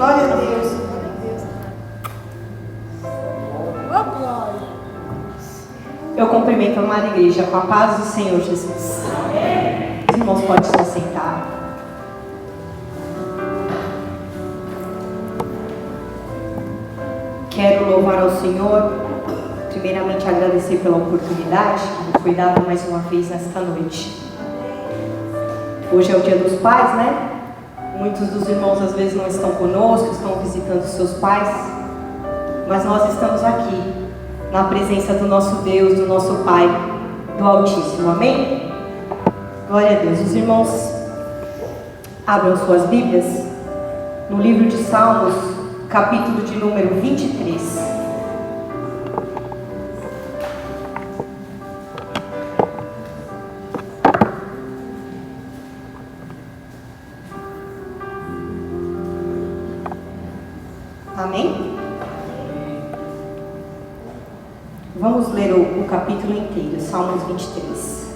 Glória a Deus. Oh, glória. Eu cumprimento a amada igreja com a paz do Senhor Jesus. Amém. Os irmãos podem se assentar. Quero louvar ao Senhor, primeiramente agradecer pela oportunidade que me foi dada mais uma vez nesta noite. Hoje é o Dia dos Pais, né? Muitos dos irmãos às vezes não estão conosco, estão visitando seus pais, mas nós estamos aqui, na presença do nosso Deus, do nosso Pai, do Altíssimo. Amém? Glória a Deus. Os irmãos abram suas Bíblias no livro de Salmos, capítulo de número 23. Amém? Vamos ler o capítulo inteiro, Salmos 23.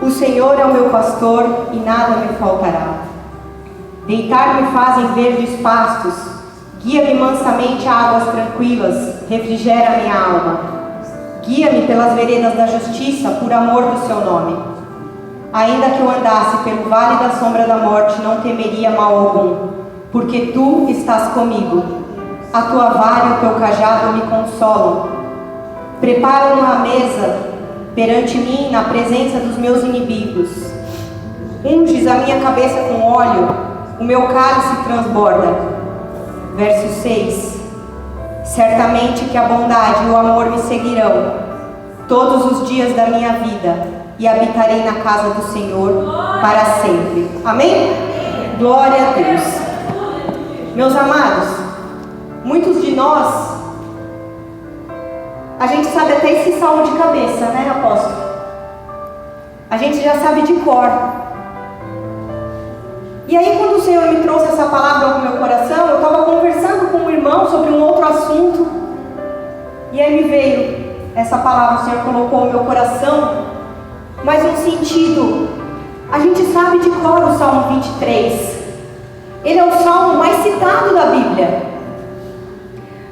O Senhor é o meu pastor e nada me faltará. Deitar-me faz em verdes pastos, guia-me mansamente a águas tranquilas, refrigera a minha alma. Guia-me pelas veredas da justiça, por amor do seu nome. Ainda que eu andasse pelo vale da sombra da morte, não temeria mal algum, porque tu estás comigo. A tua vara e o teu cajado me consolam. Preparam uma mesa perante mim na presença dos meus inimigos. Unges a minha cabeça com óleo, o meu cálice transborda. Verso 6. Certamente que a bondade e o amor me seguirão todos os dias da minha vida, e habitarei na casa do Senhor para sempre. Amém? Glória a Deus. Meus amados, muitos de nós, a gente sabe até esse salmo de cabeça, né, apóstolo? A gente já sabe de cor. E aí, quando o Senhor me trouxe essa palavra ao meu coração, eu estava conversando com um irmão sobre um outro assunto, e aí me veio essa palavra, o Senhor colocou no meu coração, mas um sentido. A gente sabe de cor o Salmo 23. Ele é o salmo mais citado da Bíblia.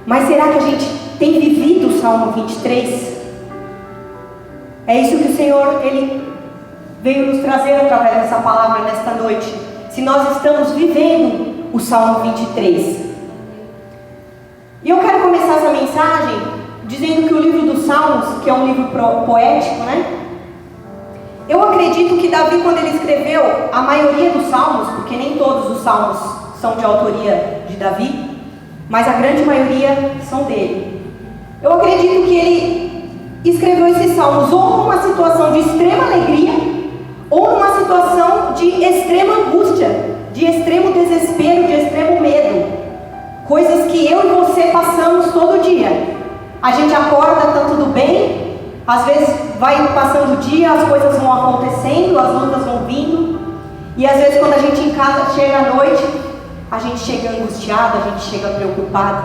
Mas será que a gente tem vivido o Salmo 23? É isso que o Senhor, Ele veio nos trazer através dessa palavra nesta noite. Se nós estamos vivendo o Salmo 23. E eu quero começar essa mensagem dizendo que o livro dos Salmos, que é um livro poético, né? Eu acredito que Davi, quando ele escreveu a maioria dos salmos, porque nem todos os salmos são de autoria de Davi, mas a grande maioria são dele. Eu acredito que ele escreveu esses salmos ou numa situação de extrema alegria, ou numa situação de extrema angústia, de extremo desespero, de extremo medo. Coisas que eu e você passamos todo dia. A gente acorda, tá tudo bem. Às vezes vai passando o dia, as coisas vão acontecendo, as lutas vão vindo. E às vezes quando a gente em casa chega à noite, a gente chega angustiado, a gente chega preocupado.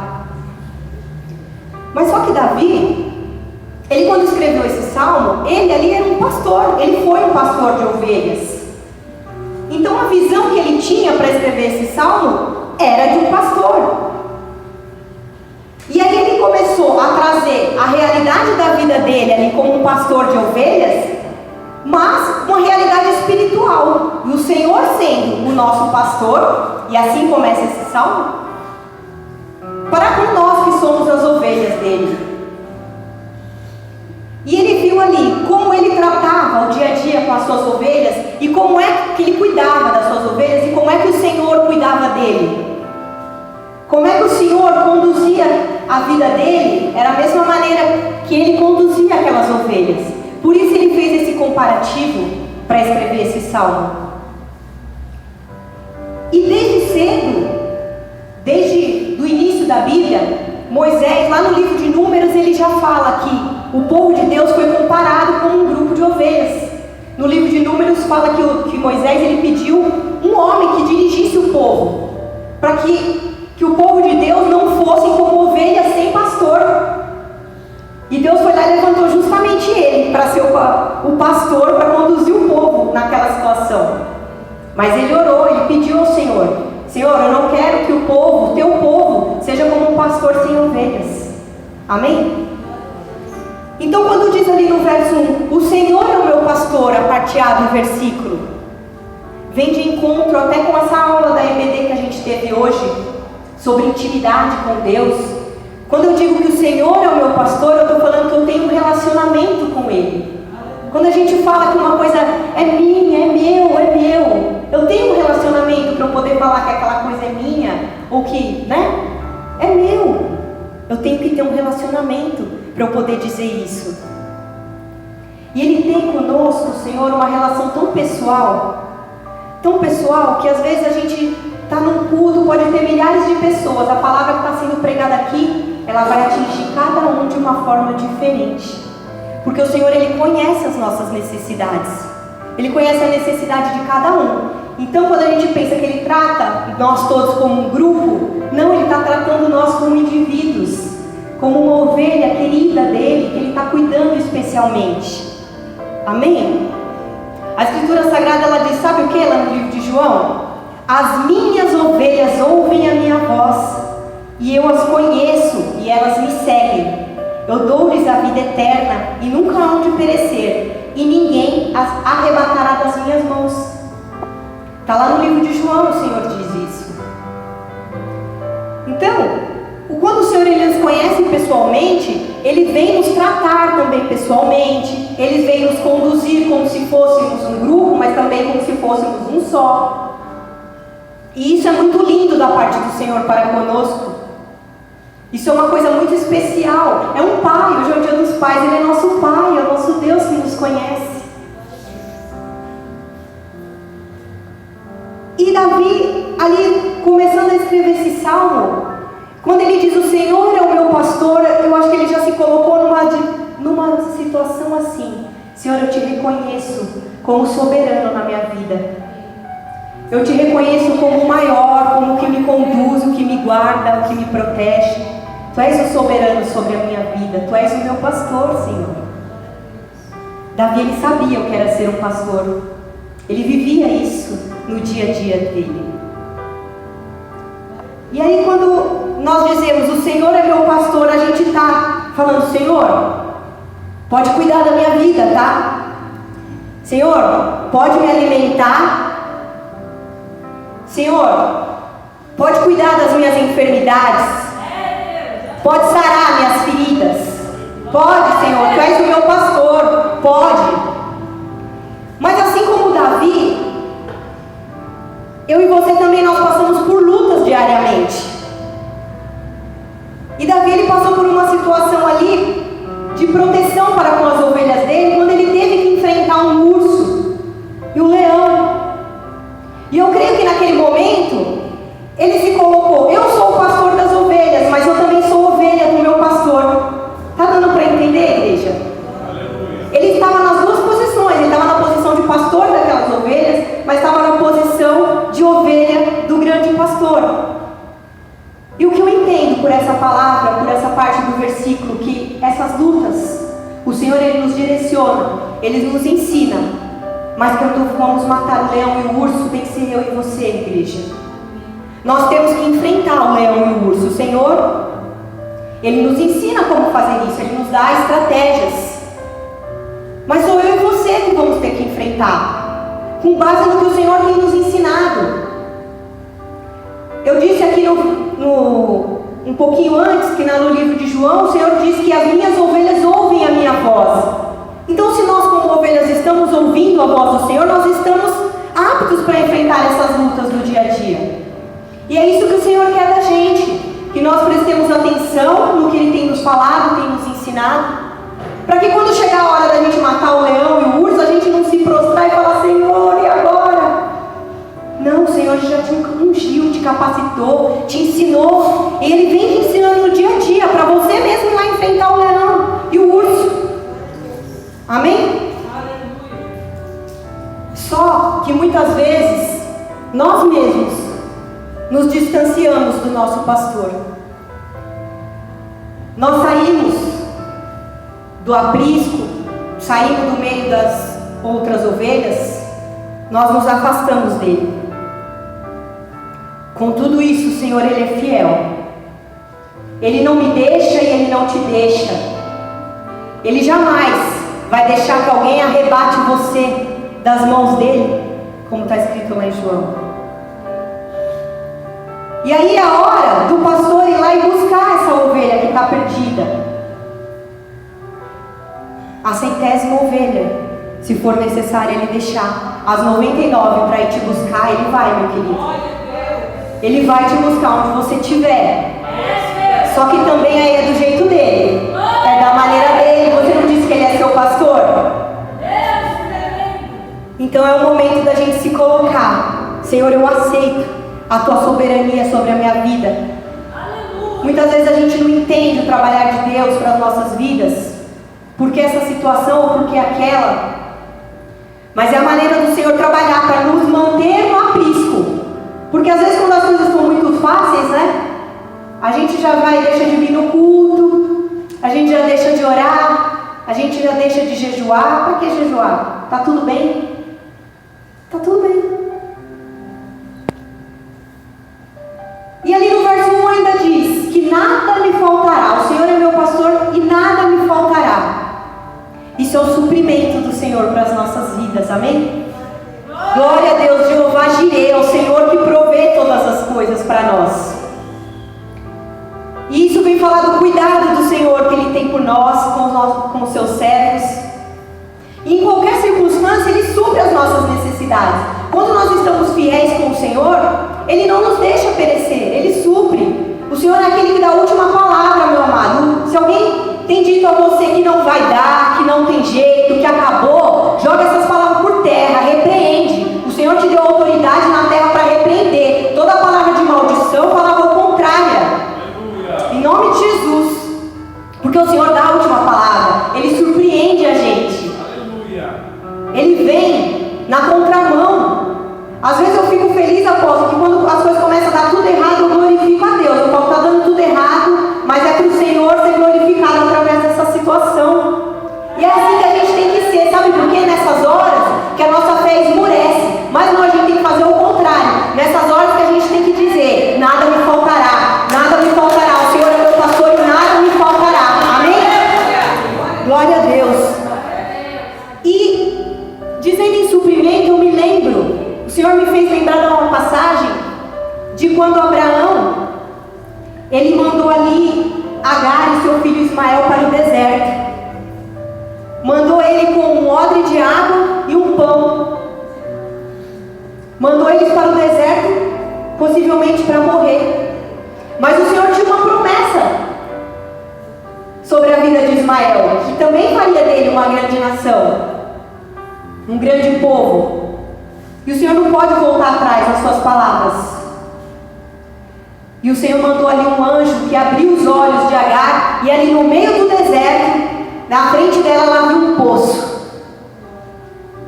Mas só que Davi, ele quando escreveu esse salmo, ele ali era um pastor, ele foi um pastor de ovelhas. Então a visão que ele tinha para escrever esse salmo era de um pastor. E aí ele começou a trazer a realidade da vida dele ali como um pastor de ovelhas, mas uma realidade espiritual. E o Senhor sendo o nosso pastor, e assim começa esse salmo, para com nós que somos as ovelhas dele. E ele viu ali como ele tratava o dia a dia com as suas ovelhas, e como é que ele cuidava das suas ovelhas, e como é que o Senhor cuidava dele. Como é que o Senhor conduzia a vida dele, era a mesma maneira que ele conduzia aquelas ovelhas. Por isso ele fez esse comparativo para escrever esse salmo. E desde cedo, desde o início da Bíblia, Moisés, lá no livro de Números, ele já fala que o povo de Deus foi comparado com um grupo de ovelhas. No livro de Números fala que Moisés ele pediu um homem que dirigisse o povo, para que o povo de Deus não fosse como ovelhas sem pastor. E Deus foi lá e levantou justamente ele para ser o pastor, para conduzir o povo naquela situação. Mas ele orou, ele pediu ao Senhor: Senhor, eu não quero que o povo pastor sem ovelhas. Amém? Então, quando diz ali no verso 1, o Senhor é o meu pastor, a parte A do versículo, vem de encontro até com essa aula da EBD que a gente teve hoje, sobre intimidade com Deus. Quando eu digo que o Senhor é o meu pastor, eu estou falando que eu tenho um relacionamento com Ele. Quando a gente fala que uma coisa é minha, é meu, eu tenho um relacionamento para eu poder falar que aquela coisa é minha, ou que, né, é meu. Eu tenho que ter um relacionamento para eu poder dizer isso. E Ele tem conosco, o Senhor, uma relação tão pessoal, que às vezes a gente está num culto, pode ter milhares de pessoas, a palavra que está sendo pregada aqui, ela vai atingir cada um de uma forma diferente. Porque o Senhor, Ele conhece as nossas necessidades. Ele conhece a necessidade de cada um. Então, quando a gente pensa que Ele trata nós todos como um grupo, não, Ele está tratando nós como indivíduos, como uma ovelha querida dEle, que Ele está cuidando especialmente. Amém? A Escritura Sagrada, ela diz, sabe o que lá no livro de João? As minhas ovelhas ouvem a minha voz, e eu as conheço, e elas me seguem. Eu dou-lhes a vida eterna, e nunca hão de perecer, e ninguém as arrebatará das minhas mãos. Está lá no livro de João, o Senhor diz isso. Então, quando o Senhor, Ele nos conhece pessoalmente, Ele vem nos tratar também pessoalmente, Ele vem nos conduzir como se fôssemos um grupo, mas também como se fôssemos um só. E isso é muito lindo da parte do Senhor para conosco. Isso é uma coisa muito especial. É um pai, hoje é o dia dos pais, Ele é nosso pai, é o nosso Deus que nos conhece. E Davi, ali começando a escrever esse salmo, quando ele diz o Senhor é o meu pastor, eu acho que ele já se colocou numa situação assim: Senhor, eu te reconheço como soberano na minha vida. Eu te reconheço como o maior, como o que me conduz, o que me guarda, o que me protege. Tu és o soberano sobre a minha vida. Tu és o meu pastor, Senhor. Davi, ele sabia o que era ser um pastor. Ele vivia isso no dia a dia dele. E aí, quando nós dizemos o Senhor é meu pastor, a gente está falando: Senhor, pode cuidar da minha vida, tá? Senhor, pode me alimentar. Senhor, pode cuidar das minhas enfermidades. Pode sarar minhas feridas. Pode, Senhor, Tu és o meu pastor. Pode. Mas assim como Davi, eu e você também, nós passamos por lutas diariamente. E Davi, ele passou por uma situação ali de proteção para com as ovelhas dele, quando ele teve que enfrentar um urso e um leão. E eu creio que naquele momento ele se colocou: eu sou o pastor das ovelhas, mas eu também sou ovelha do meu pastor. Está dando para entender, igreja? Ele estava nas duas posições. Ele estava na posição de pastor daquelas ovelhas, mas estava na posição de ovelha do grande pastor. E o que eu entendo por essa palavra, por essa parte do versículo, que essas lutas, o Senhor, Ele nos direciona, Ele nos ensina. Mas quando vamos matar o leão e o urso, tem que ser eu e você, igreja. Nós temos que enfrentar o leão e o urso. O Senhor, Ele nos ensina como fazer isso, Ele nos dá estratégias. Mas sou eu e você que vamos ter que enfrentar, com base no que o Senhor tem nos ensinado. Eu disse aqui um pouquinho antes, que no livro de João, o Senhor diz que as minhas ovelhas ouvem a minha voz. Então, se nós como ovelhas estamos ouvindo a voz do Senhor, nós estamos aptos para enfrentar essas lutas do dia a dia. E é isso que o Senhor quer da gente, que nós prestemos atenção no que Ele tem nos falado, tem nos ensinado, para que quando chegar a hora da gente matar o leão e o urso, a gente não se prostrar e falar: Senhor, e agora? Não, o Senhor já te ungiu, te capacitou, te ensinou, e Ele vem te ensinando no dia a dia, para você mesmo ir lá enfrentar o leão e o urso. Amém? Só que muitas vezes nós mesmos nos distanciamos do nosso pastor. Nós saímos do aprisco, saímos do meio das outras ovelhas, nós nos afastamos dele. Com tudo isso, o Senhor, Ele é fiel. Ele não me deixa e Ele não te deixa. Ele jamais vai deixar que alguém arrebate você das mãos dele, como está escrito lá em João. E aí é a hora do pastor ir lá e buscar essa ovelha que está perdida. A 100ª ovelha, se for necessário ele deixar as 99 para ir te buscar, ele vai, meu querido. Ele vai te buscar onde você estiver. Só que também aí é do jeito dele, é da maneira dele. Você não disse que ele é seu pastor? Então é o momento da gente se colocar. Senhor, eu aceito a tua soberania sobre a minha vida. Muitas vezes a gente não entende o trabalhar de Deus para as nossas vidas, porque essa situação ou porque aquela, mas é a maneira do Senhor trabalhar para nos manter no aprisco. Porque às vezes quando as coisas estão muito fáceis, né, a gente já deixa de vir no culto, a gente já deixa de orar, a gente já deixa de jejuar. Para que jejuar? Tá tudo bem? Tá tudo bem. E ali no verso 1 ainda diz que nada me faltará. O Senhor é meu pastor e nada me faltará. Isso é o suprimento do Senhor para as nossas vidas, amém? Glória a Deus. Jeová Jireh é o Senhor que provê todas as coisas para nós. E isso vem falar do cuidado do Senhor que Ele tem por nós, com os seus servos. E em qualquer circunstância Ele supre as nossas necessidades. Quando nós estamos fiéis com o Senhor, Ele não nos deixa perecer, Ele supre. O Senhor é aquele que dá a última palavra, meu amado. Se alguém tem dito a você que não vai dar, que não tem jeito, que acabou, joga essas palavras por terra, repreende. O Senhor te deu autoridade na terra para repreender toda palavra de maldição, palavra contrária. Em nome de Jesus. Porque o Senhor dá a última palavra. Ele surpreende a gente. Ele vem na contramão. Às vezes eu fico feliz, apóstolo, que quando as coisas começam a dar tudo errado, eu glorifico a Deus. Eu falo, está dando tudo errado, mas é para o Senhor ser glorificado através dessa situação. E é assim que a gente tem que ser, sabe por quê? Nessas horas que a nossa fé esmurece, mas não, a gente tem que fazer o contrário. Nessas horas que a gente tem que dizer, nada me faltará, nada me faltará. O Senhor é meu pastor e nada me faltará. Amém? Glória a Deus. E dizendo em suprimento, eu me lembro, o Senhor me fez lembrar de uma passagem de quando Abraão, ele mandou ali Agar e seu filho Ismael para o deserto. Mandou ele com um odre de água e um pão. Mandou eles para o deserto, possivelmente para morrer. Mas o Senhor tinha uma promessa sobre a vida de Ismael, que também faria dele uma grande nação, um grande povo. E o Senhor não pode voltar atrás nas suas palavras. E o Senhor mandou ali um anjo que abriu os olhos de Agar, e ali no meio do deserto, na frente dela, ela viu um poço.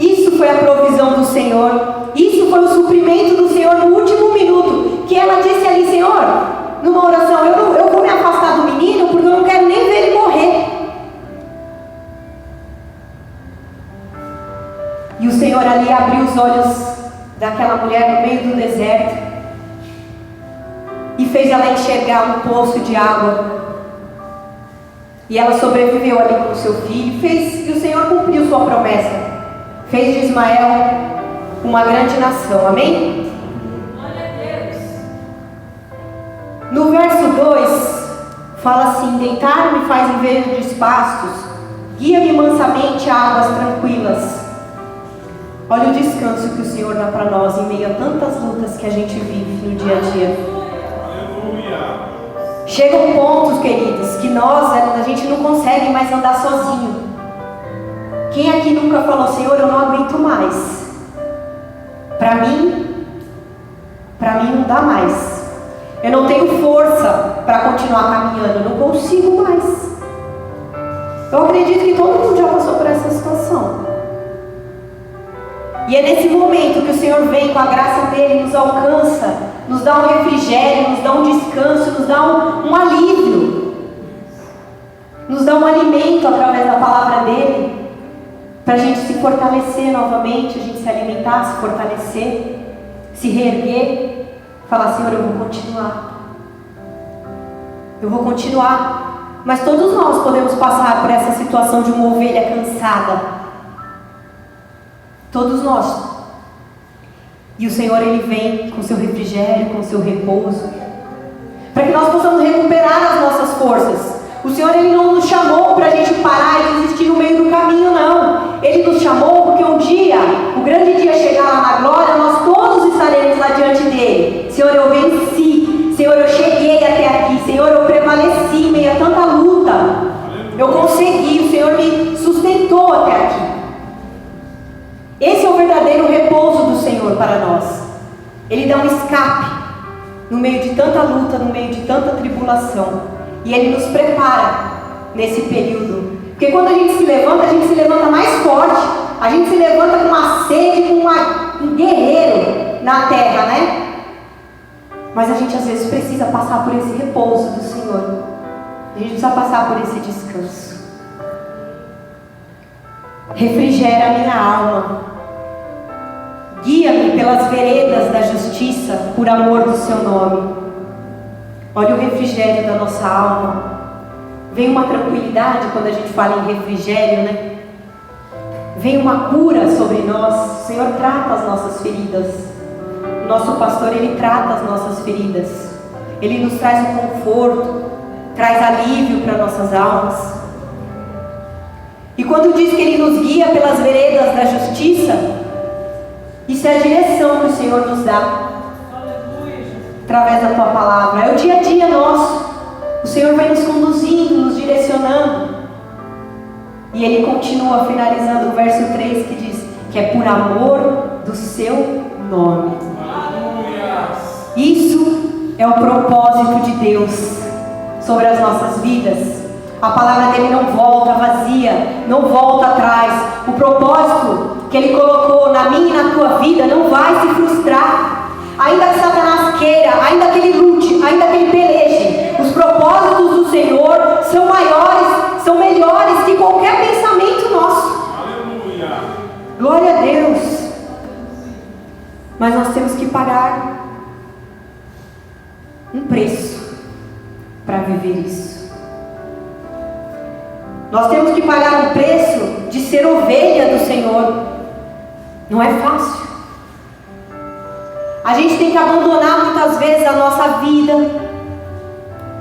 Isso foi a provisão do Senhor. Isso foi o suprimento do Senhor no último minuto, que ela disse ali, Senhor, numa oração, eu vou me afastar do menino, porque eu não quero nem ver ele morrer. E o Senhor ali abriu os olhos daquela mulher no meio do deserto e fez ela enxergar um poço de água. E ela sobreviveu ali com o seu filho. E o Senhor cumpriu sua promessa. Fez de Ismael uma grande nação. Amém? Glória a Deus. No verso 2, fala assim: deitar-me faz em verdes pastos, guia-me mansamente a águas tranquilas. Olha o descanso que o Senhor dá para nós em meio a tantas lutas que a gente vive no dia a dia. Chegam pontos, queridos, que a gente não consegue mais andar sozinho. Quem aqui nunca falou, Senhor, eu não aguento mais. Para mim não dá mais. Eu não tenho força para continuar caminhando, eu não consigo mais. Eu acredito que todo mundo já passou por essa situação. E é nesse momento que o Senhor vem com a graça dele, nos alcança, nos dá um refrigério, nos dá um descanso, nos dá um alívio, nos dá um alimento através da palavra dele, para a gente se fortalecer novamente, a gente se alimentar, se fortalecer, se reerguer, falar, Senhor, eu vou continuar. eu vou continuar. Mas todos nós podemos passar por essa situação de uma ovelha cansada. Todos nós. E o Senhor, Ele vem com seu refrigério, com seu repouso, para que nós possamos recuperar as nossas forças. O Senhor, Ele não nos chamou para a gente parar e desistir no meio do caminho, não. Ele nos chamou porque um dia, o grande dia chegar lá na glória, nós todos estaremos lá diante dEle. Senhor, eu venci. Senhor, eu cheguei até aqui. Senhor, eu prevaleci em meio a tanta luta. Eu consegui. O Senhor me sustentou até aqui. Esse é o verdadeiro repouso do Senhor para nós. Ele dá um escape no meio de tanta luta, no meio de tanta tribulação. E Ele nos prepara nesse período. Porque quando a gente se levanta mais forte. A gente se levanta com uma sede, com um guerreiro na terra, né? Mas a gente às vezes precisa passar por esse repouso do Senhor. A gente precisa passar por esse descanso. Refrigera a minha alma. Guia-me pelas veredas da justiça, por amor do seu nome. Olha o refrigério da nossa alma. Vem uma tranquilidade quando a gente fala em refrigério, né? Vem uma cura sobre nós. O Senhor trata as nossas feridas. O nosso pastor, Ele trata as nossas feridas. Ele nos traz o conforto, traz alívio para nossas almas. E quando diz que Ele nos guia pelas veredas da justiça, isso é a direção que o Senhor nos dá. Através da Tua Palavra. É o dia a dia nosso. O Senhor vai nos conduzindo, nos direcionando. E Ele continua finalizando o verso 3 que diz que é por amor do seu nome. Isso é o propósito de Deus sobre as nossas vidas. A palavra dele não volta vazia, não volta atrás. O propósito que Ele colocou na minha e na tua vida não vai se frustrar. Ainda que Satanás queira, ainda que ele lute, ainda que ele peleje, os propósitos do Senhor são maiores, são melhores que qualquer pensamento nosso. Aleluia. Glória a Deus. Mas nós temos que pagar um preço para viver isso. Nós temos que pagar um preço de ser ovelha do Senhor. Não é fácil. A gente tem que abandonar muitas vezes a nossa vida,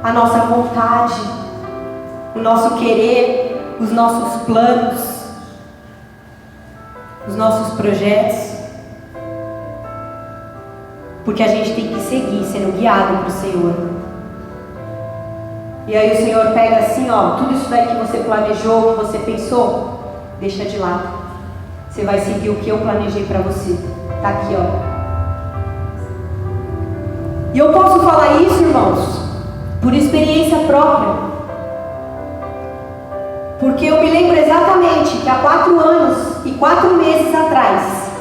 a nossa vontade, o nosso querer, os nossos planos, os nossos projetos, porque a gente tem que seguir sendo guiado para o Senhor. E aí o Senhor pega assim, ó, tudo isso daí que você planejou, que você pensou, deixa de lado. Você vai seguir o que eu planejei para você. Tá aqui, ó. E eu posso falar isso, irmãos, por experiência própria. Porque eu me lembro exatamente que há 4 anos e 4 meses atrás,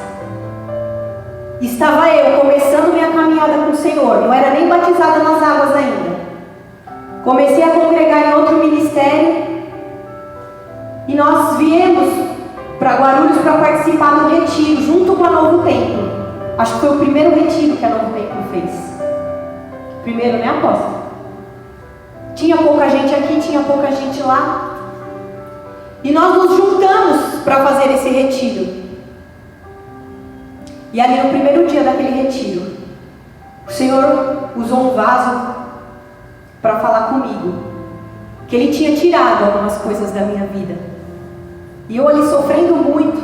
estava eu começando minha caminhada com o Senhor. Não era nem batizada nas águas ainda. Comecei a congregar em outro ministério. E nós viemos para Guarulhos para participar do retiro, junto com a Novo Templo. Acho que foi o primeiro retiro que a Novo Templo fez. Primeiro, né, apóstolo? Tinha pouca gente aqui, tinha pouca gente lá. E nós nos juntamos para fazer esse retiro. E ali no primeiro dia daquele retiro, o Senhor usou um vaso para falar comigo. Que Ele tinha tirado algumas coisas da minha vida. E eu ali sofrendo muito.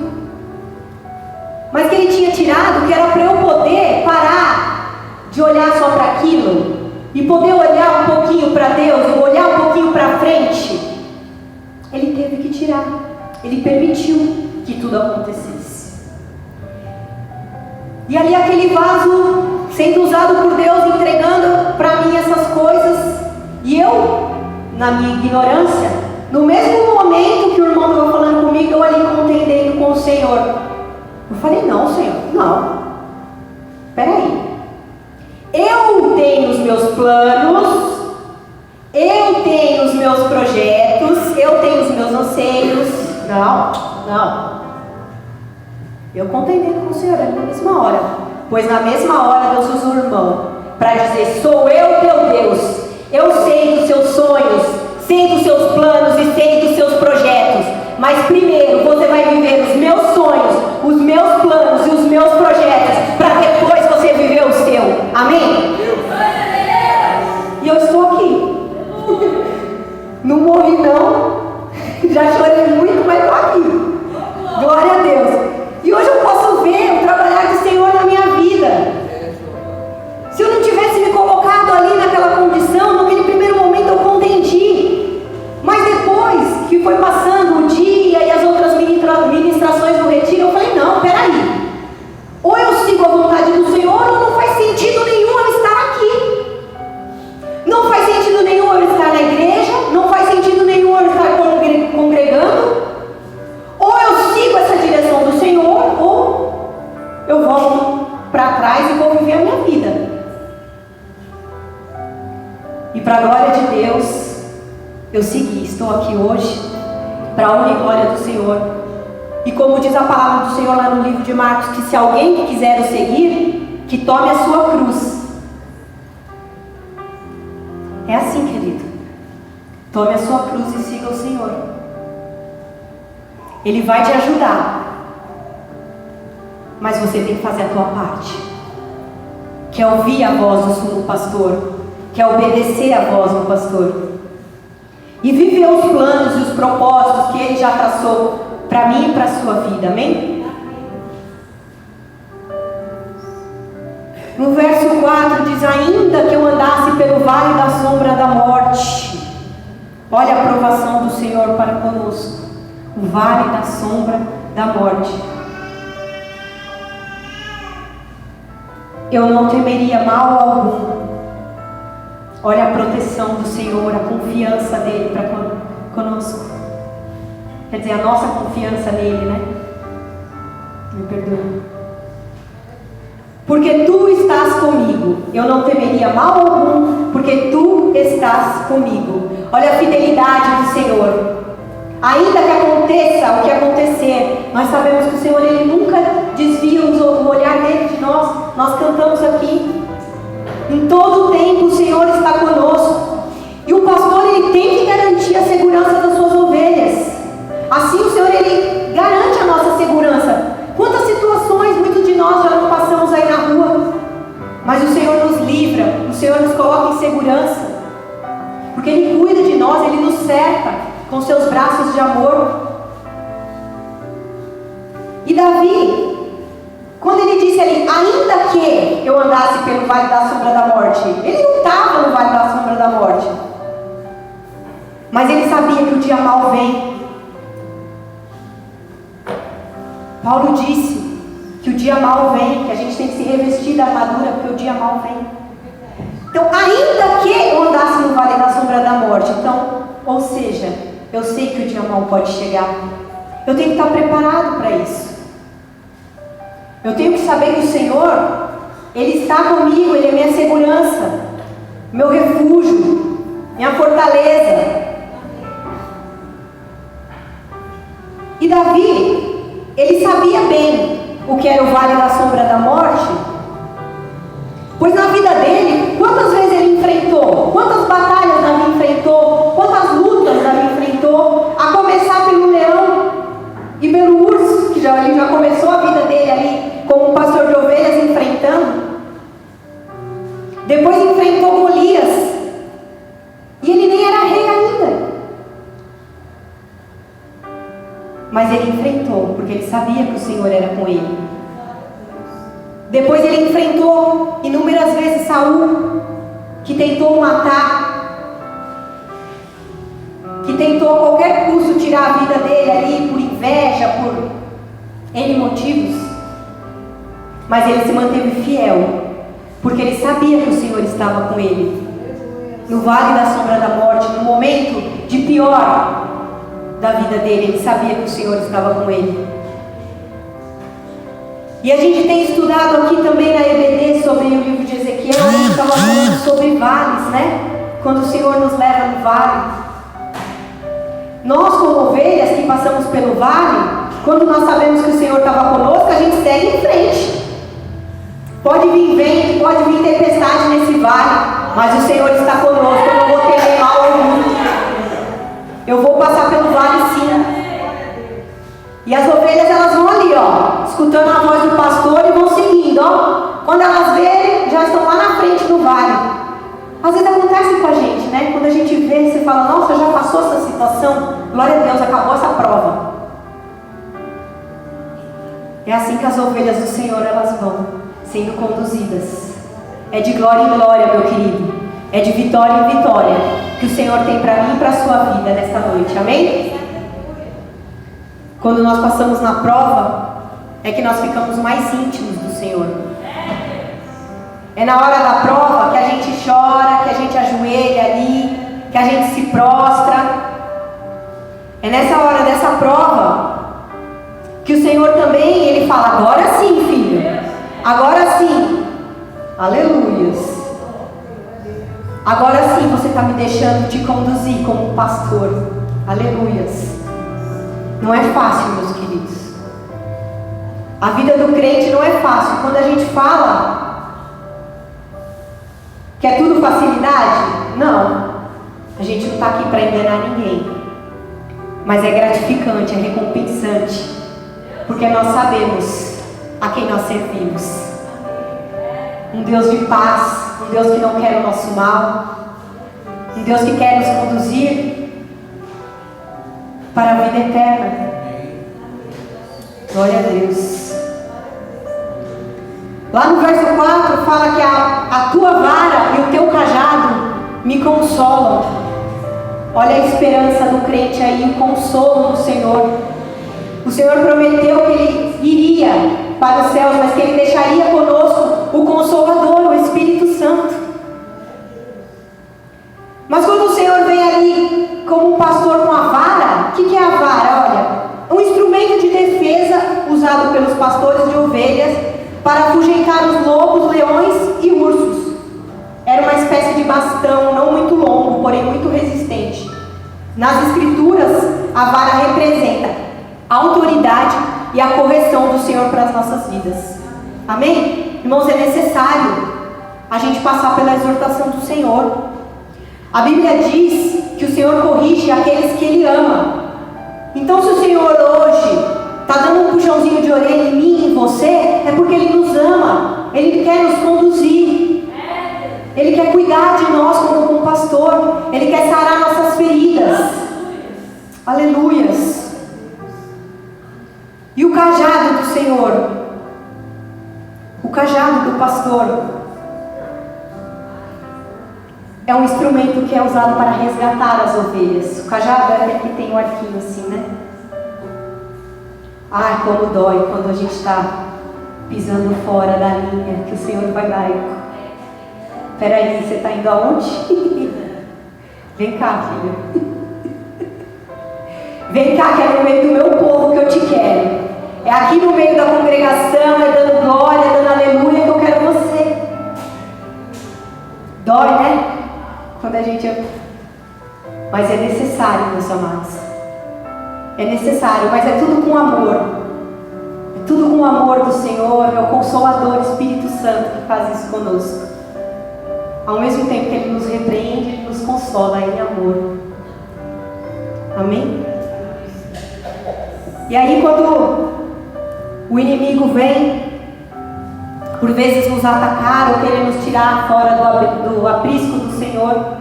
Mas que Ele tinha tirado, que era para eu poder parar de olhar só para aquilo e poder olhar um pouquinho para Deus, olhar um pouquinho para frente. Ele teve que tirar. Ele permitiu que tudo acontecesse. E ali aquele vaso sendo usado por Deus, entregando para mim essas coisas. E eu, na minha ignorância, no mesmo momento que o irmão estava falando comigo, eu ali contendendo com o Senhor. Eu falei, não, Senhor, não. Peraí. Eu tenho os meus planos, eu tenho os meus projetos, eu tenho os meus anseios. Não. Eu contendendo com o Senhor ali na mesma hora. Pois na mesma hora Deus usa o irmão para dizer, sou eu teu Deus. Eu sei dos seus eu estou aqui. Não morri não. Já chorei muito, mas estou aqui. Glória a Deus. E hoje eu posso ver o trabalhar do Senhor na minha vida. Se eu não tivesse me colocado ali naquela condição, naquele primeiro momento eu contendi. Mas depois que foi passando o dia e as outras ministrações do retiro, eu falei, não, peraí. Ou eu sigo a vontade do Senhor, ou não faz sentido nenhum eu estar aqui. Não faz sentido nenhum eu estar na igreja, não faz sentido nenhum eu estar congregando. Ou eu sigo essa direção do Senhor, ou eu volto para trás e vou viver a minha vida. E para a glória de Deus, eu segui. Estou aqui hoje para a honra e glória do Senhor. E como diz a palavra do Senhor lá no livro de Marcos, que se alguém quiser o seguir, que tome a sua cruz. É assim, querido. Tome a sua cruz e siga o Senhor. Ele vai te ajudar. Mas você tem que fazer a tua parte. Que é ouvir a voz do sumo pastor. Que é obedecer a voz do pastor. E viver os planos e os propósitos que Ele já traçou para mim e para a sua vida. Amém? No verso 4 diz, ainda que eu andasse pelo vale da sombra da morte. Olha a aprovação do Senhor para conosco. O vale da sombra da morte. Eu não temeria mal algum. Olha a proteção do Senhor, a confiança dele para conosco. Quer dizer, a nossa confiança nele, né? Me perdoe. Porque tu estás comigo. Eu não temeria mal algum, porque tu estás comigo. Olha a fidelidade do Senhor. Ainda que aconteça o que acontecer, nós sabemos que o Senhor, Ele nunca desvia o olhar dele de nós. Nós cantamos aqui. Em todo o tempo o Senhor está conosco. E o pastor, ele tem que garantir a segurança das suas ovelhas. Assim o Senhor, Ele garante a nossa segurança. Quantas situações muitos de nós já não passamos aí na rua, mas o Senhor nos livra, o Senhor nos coloca em segurança, porque Ele cuida de nós, Ele nos cerca com seus braços de amor. E Davi, quando ele disse ali, ainda que eu andasse pelo vale da sombra da morte, ele não estava no vale da sombra da morte, mas ele sabia que o dia mau vem. Paulo disse que o dia mau vem, que a gente tem que se revestir da armadura, porque o dia mau vem. Então, ainda que eu andasse no vale da sombra da morte, então, ou seja, eu sei que o dia mau pode chegar. Eu tenho que estar preparado para isso. Eu tenho que saber que o Senhor, Ele está comigo, Ele é minha segurança, meu refúgio, minha fortaleza. E Davi, ele sabia bem o que era o vale da sombra da morte, pois na vida dele, quantas vezes ele enfrentou, quantas batalhas Davi enfrentou, quantas lutas Davi enfrentou, a começar pelo leão e pelo urso, que ele já começou a vida dele ali como um pastor de ovelhas enfrentando. Depois enfrentou Golias, e ele nem era rei ainda. Mas ele enfrentou, porque ele sabia que o Senhor era com ele. Depois ele enfrentou inúmeras vezes Saul, que tentou matar, que tentou a qualquer custo tirar a vida dele ali, por inveja, por N motivos. Mas ele se manteve fiel, porque ele sabia que o Senhor estava com ele. No vale da sombra da morte, no momento de pior da vida dele, ele sabia que o Senhor estava com ele. E a gente tem estudado aqui também na EBD sobre o livro de Ezequiel. A gente estava falando sobre vales, né? Quando o Senhor nos leva no vale. Nós, como ovelhas que passamos pelo vale, quando nós sabemos que o Senhor estava conosco, a gente segue em frente. Pode vir vento, pode vir tempestade nesse vale, mas o Senhor está conosco. Eu não vou temer mal algum. Eu vou passar pelo vale sim. E as ovelhas, elas vão ali, ó, escutando a voz do pastor e vão seguindo, ó. Quando elas verem, já estão lá na frente do vale. Às vezes acontece com a gente, né? Quando a gente vê, você fala, nossa, já passou essa situação, glória a Deus, acabou essa prova. É assim que as ovelhas do Senhor, elas vão sendo conduzidas. É de glória em glória, meu querido. É de vitória em vitória que o Senhor tem para mim e para a sua vida nesta noite, amém? Quando nós passamos na prova, é que nós ficamos mais íntimos do Senhor. É na hora da prova que a gente chora, que a gente ajoelha ali, que a gente se prostra. É nessa hora dessa prova que o Senhor também, Ele fala, agora sim, filho, agora sim, aleluias. Agora sim você está me deixando te conduzir como pastor, aleluias. Não é fácil, meus queridos. A vida do crente não é fácil. Quando a gente fala que é tudo facilidade, não. A gente não está aqui para enganar ninguém. Mas é gratificante, é recompensante. Porque nós sabemos a quem nós servimos. Um Deus de paz, um Deus que não quer o nosso mal, um Deus que quer nos conduzir para a vida eterna. Glória a Deus. Lá no verso 4 fala que a tua vara e o teu cajado me consolam. Olha a esperança do crente aí, o consolo do Senhor. O Senhor prometeu que Ele iria para os céus, mas que Ele deixaria conosco o Consolador, o Espírito Santo. Mas quando o Senhor vem ali como um pastor com a vara, o que é a vara? Olha, um instrumento de defesa usado pelos pastores de ovelhas para afugentar os lobos, leões e ursos. Era uma espécie de bastão, não muito longo, porém muito resistente. Nas Escrituras, a vara representa a autoridade e a correção do Senhor para as nossas vidas. Amém? Irmãos, é necessário a gente passar pela exortação do Senhor. A Bíblia diz que o Senhor corrige aqueles que Ele ama. Então, se o Senhor hoje está dando um puxãozinho de orelha em mim e em você, é porque Ele nos ama. Ele quer nos conduzir. Ele quer cuidar de nós como um pastor. Ele quer sarar nossas feridas. Aleluias. E o cajado do Senhor, o cajado do pastor, é um instrumento que é usado para resgatar as ovelhas. O cajado é aquele que tem um arquinho assim, né? Ai, como dói quando a gente está pisando fora da linha, que o Senhor vai lá e... Peraí, você está indo aonde? Vem cá, filha. Vem cá, que é no meio do meu povo que eu te quero. É aqui no meio da congregação, é dando glória, dando aleluia que eu quero você. Dói, né? Quando a gente... Mas é necessário, meus amados. É necessário, mas é tudo com amor. É tudo com o amor do Senhor, é o Consolador, Espírito Santo que faz isso conosco. Ao mesmo tempo que Ele nos repreende, Ele nos consola em amor. Amém? E aí quando o inimigo vem, por vezes nos atacar ou querer nos tirar fora do aprisco do Senhor,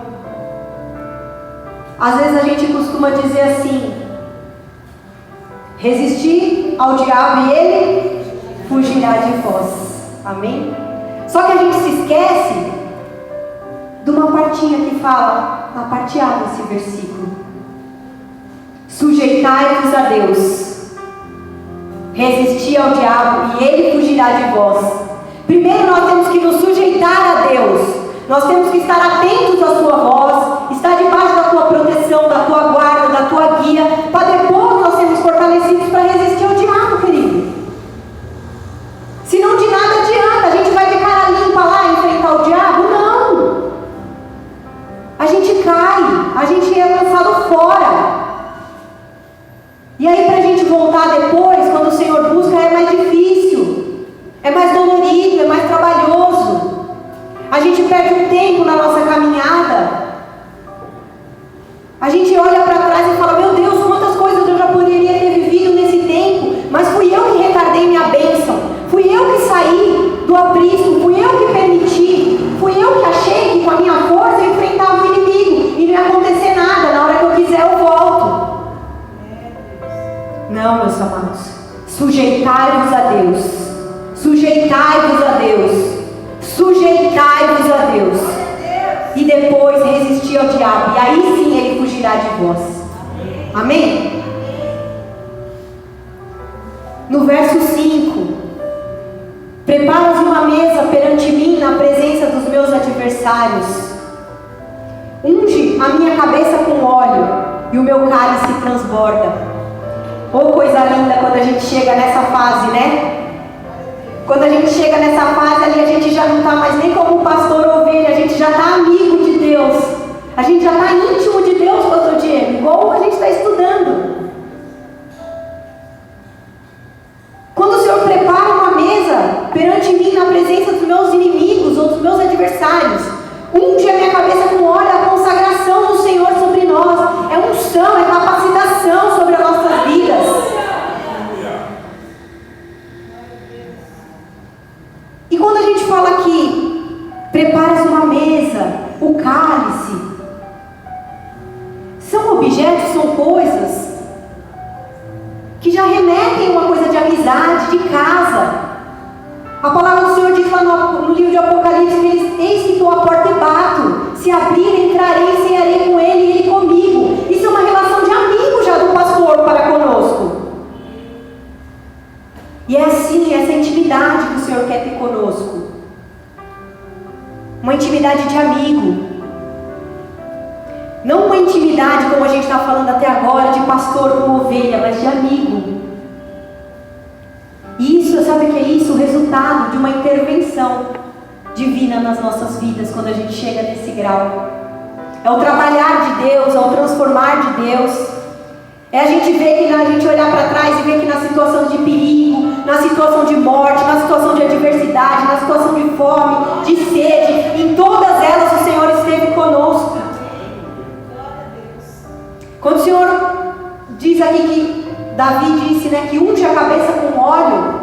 às vezes a gente costuma dizer assim: resistir ao diabo e ele fugirá de vós. Amém? Só que a gente se esquece de uma partinha que fala, na parte A desse versículo: sujeitai-vos a Deus, resistir ao diabo e ele fugirá de vós. Primeiro nós temos que nos sujeitar a Deus. Nós temos que estar atentos à sua voz, estar debaixo da tua proteção, da tua guarda, da tua guia, para depois nós sermos fortalecidos para resistir ao diabo, querido. Senão de nada adianta, a gente vai ter cara limpa lá e enfrentar o diabo? Não! A gente cai, a gente é lançado fora. E aí para a gente voltar depois, quando o Senhor busca, é mais difícil, é mais dolorido, é mais trabalhoso. A gente perde um tempo na nossa caminhada. A gente olha para trás e fala: meu Deus, quantas coisas eu já poderia ter vivido nesse tempo, mas fui eu que retardei minha bênção, fui eu que saí do aprisco, fui eu que permiti, fui eu que achei que com a minha força Sujeitai-vos a Deus. Sujeitai-vos a Deus. Sujeitai-vos a Deus. E depois resistir ao diabo. E aí sim ele fugirá de vós. Amém? No verso 5. Preparas uma mesa perante mim na presença dos meus adversários. Unge a minha cabeça com óleo e o meu cálice transborda. Oh, coisa linda quando a gente chega nessa fase, né? Quando a gente chega nessa fase ali, a gente já não está mais nem como pastor ovelha, a gente já está amigo de Deus. A gente já está íntimo de Deus, pastor Diego, igual a gente está estudando. Quando o Senhor prepara uma mesa perante mim na presença dos meus inimigos ou dos meus adversários, unge a minha cabeça com óleo, a consagração do Senhor sobre nós. É unção, é capacitação sobre as nossas vidas. E quando a gente fala aqui, preparas uma mesa, o cálice, são objetos, são coisas que já remetem a uma coisa de amizade, de casa. A palavra do Senhor diz lá no livro de Apocalipse que eis que estou à porta e bato. Se abrir, entrarei e cearei com ele e ele comigo. Isso é uma relação de amigo já do pastor para conosco. E é assim, essa intimidade que o Senhor quer ter conosco. Uma intimidade de amigo. Não uma intimidade como a gente está falando até agora, de pastor com ovelha, mas de amigo. E isso, sabe o que é isso? O resultado de uma intervenção divina nas nossas vidas, quando a gente chega nesse grau. É o trabalhar de Deus, é o transformar de Deus. É a gente ver que a gente olhar para trás e ver que na situação de perigo, na situação de morte, na situação de adversidade, na situação de fome, de sede, em todas elas o Senhor esteve conosco. Quando o Senhor diz aqui que Davi disse, né, que unge a cabeça com óleo,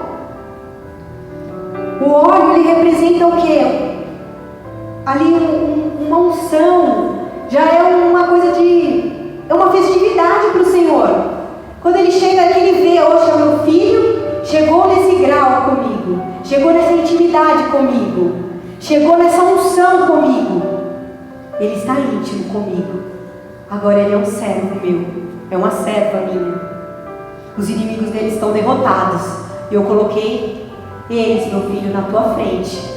o óleo ele representa o quê? Ali uma unção, já é uma coisa é uma festividade para o Senhor. Quando ele chega aqui, ele vê, oxa, meu filho chegou nesse grau comigo, chegou nessa intimidade comigo, chegou nessa unção comigo, ele está íntimo comigo, agora ele é um servo meu, é uma serva minha. Os inimigos dele estão derrotados, e eu coloquei eles, meu filho, na tua frente,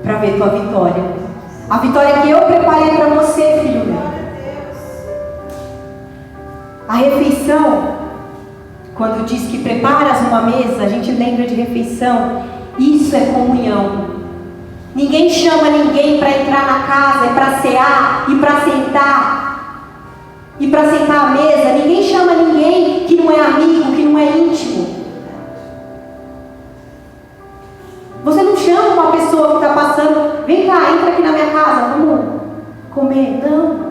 para ver tua vitória, a vitória que eu preparei para você, filho meu. A refeição, quando diz que preparas uma mesa, a gente lembra de refeição. Isso é comunhão. Ninguém chama ninguém para entrar na casa e para cear e para sentar à mesa. Ninguém chama ninguém que não é amigo, que não é íntimo. Você não chama uma pessoa que está passando, vem cá, entra aqui na minha casa, vamos comer. Não.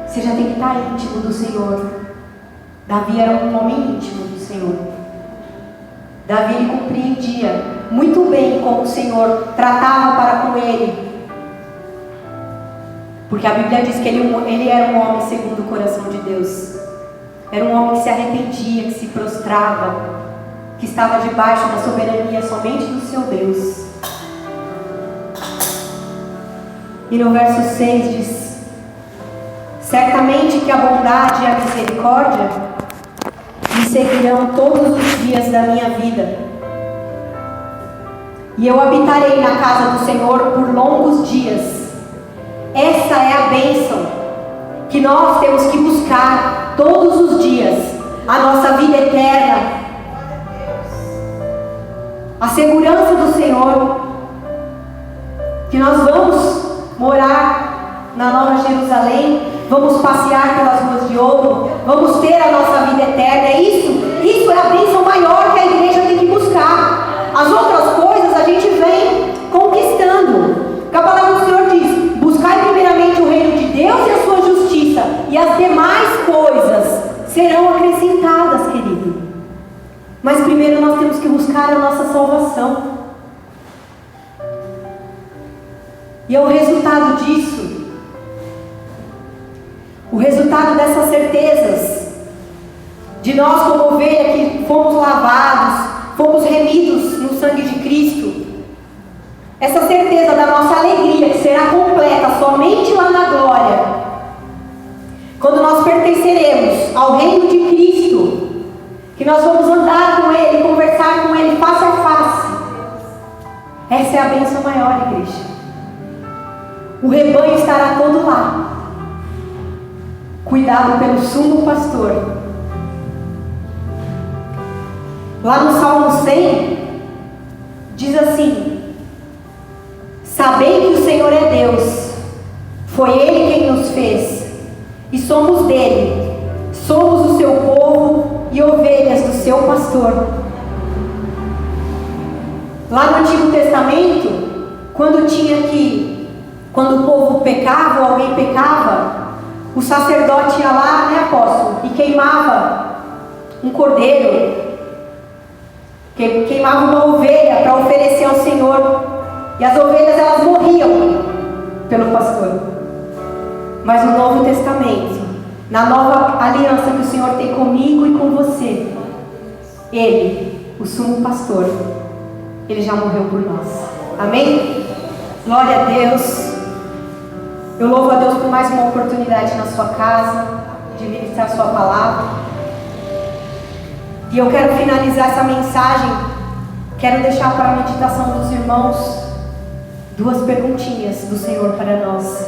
Você já tem que estar íntimo do Senhor. Davi era um homem íntimo do Senhor. Davi ele compreendia muito bem como o Senhor tratava para com ele. Porque a Bíblia diz que ele era um homem segundo o coração de Deus. Era um homem que se arrependia, que se prostrava, que estava debaixo da soberania somente do seu Deus. E no verso 6 diz: certamente que a bondade e a misericórdia me seguirão todos os dias da minha vida, e eu habitarei na casa do Senhor por longos dias. Essa é a bênção que nós temos que buscar todos os dias, a nossa vida eterna, a segurança do Senhor, que nós vamos morar na Nova Jerusalém, vamos passear pelas ruas de ouro, vamos ter a nossa vida eterna. Isso é a bênção maior que a igreja tem que buscar. As outras coisas a gente vem conquistando. Porque a palavra do Senhor diz: buscai primeiramente o reino de Deus e a sua justiça, e as demais coisas serão acrescentadas, querido. Mas primeiro nós temos que buscar a nossa salvação. E é o resultado disso, o resultado dessas certezas, de nós como ovelha que fomos lavados, fomos remidos no sangue de Cristo. Essa certeza da nossa alegria que será completa somente lá na glória, quando nós pertenceremos ao reino de Cristo, que nós vamos andar com Ele, conversar com Ele face a face. Essa é a bênção maior, igreja. O rebanho estará todo lá, cuidado pelo sumo pastor. Lá no Salmo 100, diz assim: sabei que o Senhor é Deus, foi Ele quem nos fez, e somos dele, somos o seu povo e ovelhas do seu pastor. Lá no Antigo Testamento, quando o povo pecava ou alguém pecava, o sacerdote ia lá, né, apóstolo, e queimava um cordeiro, queimava uma ovelha para oferecer ao Senhor, e as ovelhas elas morriam pelo pastor. Mas no Novo Testamento, na nova aliança que o Senhor tem comigo e com você, Ele, o sumo pastor, Ele já morreu por nós. Amém? Glória a Deus. Eu louvo a Deus por mais uma oportunidade na sua casa, de ministrar a sua palavra. E eu quero finalizar essa mensagem, quero deixar para a meditação dos irmãos 2 perguntinhas do Senhor para nós.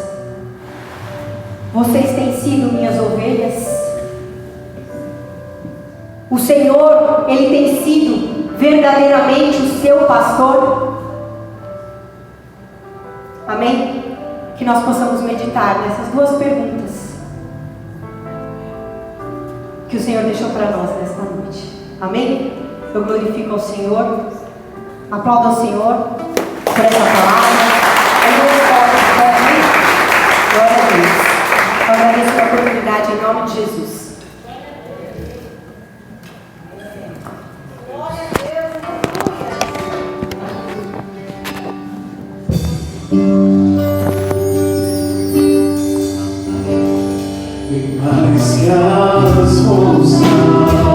Vocês têm sido minhas ovelhas? O Senhor, Ele tem sido verdadeiramente o seu pastor? Amém? Que nós possamos meditar nessas 2 perguntas que o Senhor deixou para nós nesta noite. Amém? Eu glorifico ao Senhor, aplaudo ao Senhor por essa palavra. Glória a Deus. Eu agradeço a oportunidade em nome de Jesus. Mais que as monções